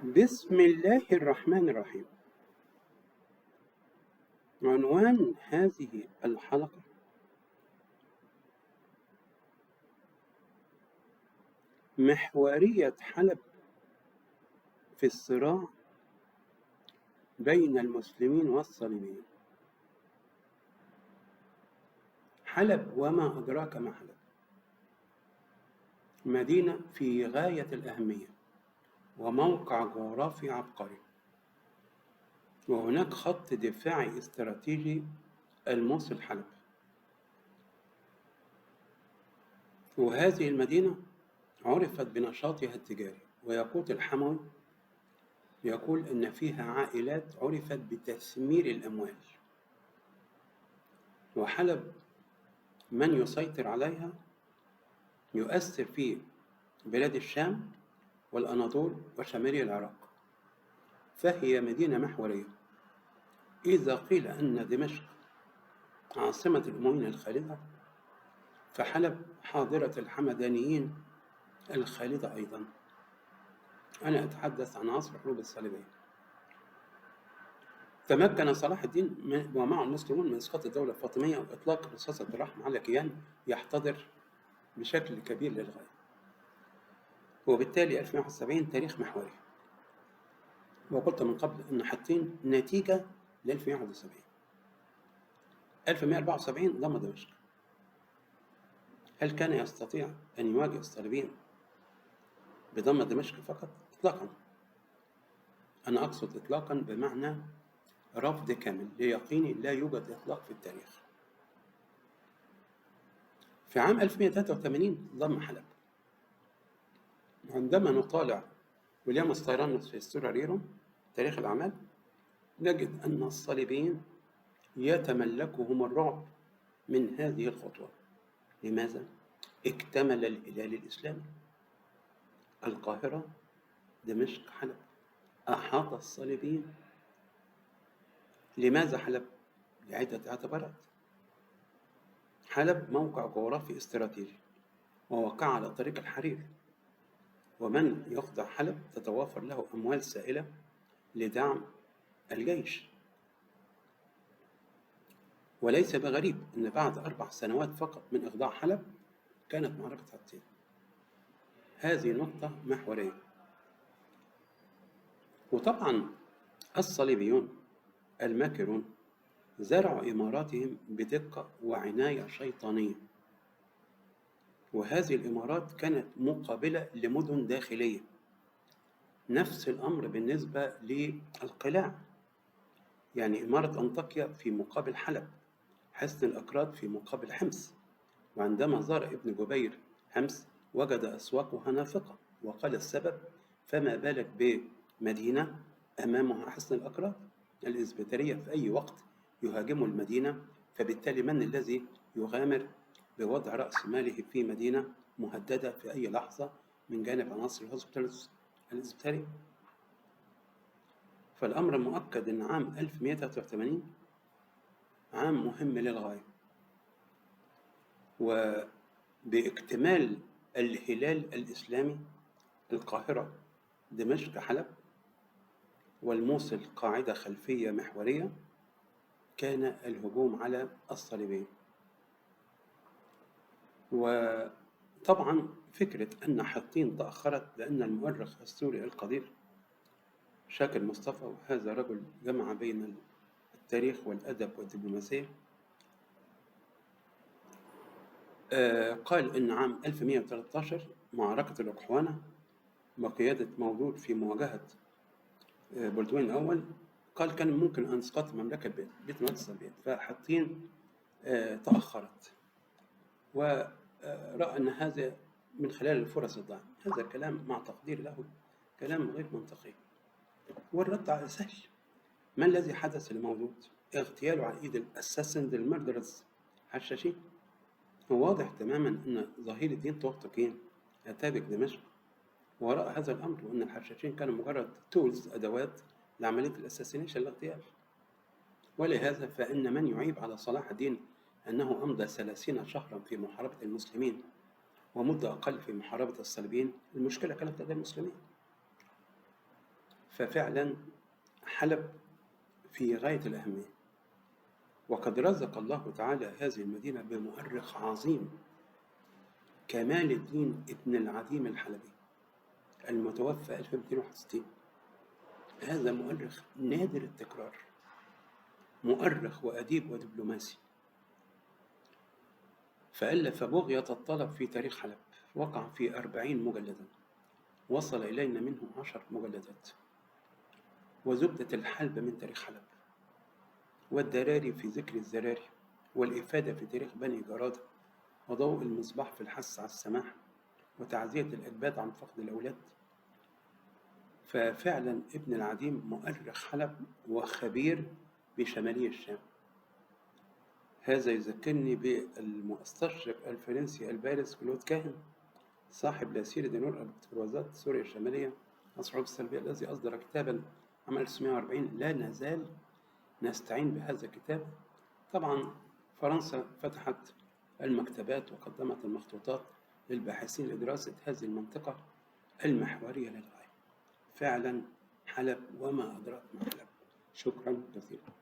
بسم الله الرحمن الرحيم. عنوان هذه الحلقة: محورية حلب في الصراع بين المسلمين والصليبيين. حلب وما أدراك ما حلب، مدينة في غاية الأهمية وموقع جغرافي عبقري، وهناك خط دفاعي استراتيجي الموصل حلب. وهذه المدينة عرفت بنشاطها التجاري، ويقود الحموي يقول إن فيها عائلات عرفت بتثمير الأموال. وحلب من يسيطر عليها يؤثر في بلاد الشام والأناضول وشمالي العراق، فهي مدينة محورية. إذا قيل أن دمشق عاصمة الأمويين الخالدة، فحلب حاضرة الحمدانيين الخالدة أيضا. أنا أتحدث عن عصر الحروب الصليبية. تمكن صلاح الدين ومعه المسلمون من إسقاط الدولة الفاطمية وإطلاق رصاصة الرحم على كيان يحتضر بشكل كبير للغاية، وبالتالي 1171 تاريخ محوري. وقلت من قبل أن حطين نتيجة ل 1171. 1174 ضم دمشق. هل كان يستطيع أن يواجه الصليبيين بضم دمشق فقط؟ إطلاقا. أنا أقصد إطلاقا بمعنى رفض كامل ليقيني، لا يوجد إطلاق في التاريخ. في عام 1183 ضم حلب. عندما نطالع ويليام ستايرانوس في ستورا ريروم تاريخ الأعمال، نجد أن الصليبيين يتملكهم الرعب من هذه الخطوة. لماذا؟ اكتمل الهلال الإسلامي. القاهرة، دمشق، حلب، أحاط الصليبيين. لماذا حلب؟ لعدة اعتبارات. حلب موقع جغرافي استراتيجي وواقع على طريق الحرير، ومن يخضع حلب تتوافر له أموال سائلة لدعم الجيش. وليس بغريب أن بعد 4 سنوات فقط من إخضاع حلب كانت معركة حطين. هذه نقطة محورية. وطبعا الصليبيون الماكرون زرعوا إماراتهم بدقة وعناية شيطانية، وهذه الإمارات كانت مقابلة لمدن داخلية. نفس الأمر بالنسبة للقلاع، يعني إمارة أنطاكيا في مقابل حلب، حصن الأكراد في مقابل حمص. وعندما زار ابن جبير حمص وجد أسواقها نافقة، وقال السبب: فما بالك بمدينة أمامها حصن الأكراد؟ الإسبيترية في أي وقت يهاجموا المدينة، فبالتالي من الذي يغامر بوضع رأس ماله في مدينة مهددة في أي لحظة من جانب عناصر الهوسبيتالز الإسبيترية؟ فالأمر مؤكد أن عام 1183 عام مهم للغاية، وباكتمال الهلال الإسلامي القاهرة، دمشق، حلب، والموصل قاعدة خلفية محورية، كان الهجوم على الصليبيين. وطبعا فكرة أن حطين تأخرت لأن المؤرخ السوري القدير شاكر مصطفى، وهذا رجل جمع بين التاريخ والأدب والدبلوماسية، قال إن عام 1113 معركة الأقحوانة بقيادة مولود في مواجهة بولدوين الأول، قال كان ممكن أن تسقط مملكة بيت المقدس الصليبية، فحطين تأخرت، ورأى أن هذا من خلال الفرص الضائعة. هذا الكلام مع تقدير له كلام غير منطقي، والرد على سهل. ما الذي حدث لمولود؟ اغتياله على إيد الأساسن المردرز حشاشين. هو واضح تماما أن ظهير الدين طوقتكين أتابك دمشق وراء هذا الأمر، وأن الحشاشين كانوا مجرد تولز، أدوات لعملية الأساسينيشن، الاغتيال. ولهذا فإن من يعيب على صلاح الدين أنه أمضى 30 شهرا في محاربة المسلمين ومدة أقل في محاربة الصليبيين، المشكلة كانت لدى المسلمين. ففعلا حلب في غاية الأهمية، وقد رزق الله تعالى هذه المدينة بمؤرخ عظيم، كمال الدين ابن العديم الحلبي المتوفى 1261. هذا مؤرخ نادر التكرار، مؤرخ وأديب ودبلوماسي، فألف بغية الطلب في تاريخ حلب، وقع في 40 مجلدا، وصل إلينا منه 10 مجلدات، وزبدة الحلب من تاريخ حلب، والدراري في ذكر الزراري، والإفادة في تاريخ بني جرادة، وضوء المصباح في الحث على السماح، وتعزية الأجداد عن فقد الأولاد. ففعلا ابن العديم مؤرخ حلب وخبير بشمالي الشام. هذا يذكرني بالمستشرق الفرنسي البارز كلود كاهن صاحب لاسير دينور البتروازات سوريا الشمالية الصعوبة السلبية، الذي أصدر كتابا عام 1940 لا نزال نستعين بهذا الكتاب. طبعا فرنسا فتحت المكتبات وقدمت المخطوطات للباحثين لدراسة هذه المنطقة المحورية للغاية. فعلا حلب وما أدراك ما حلب. شكرا جزيلا.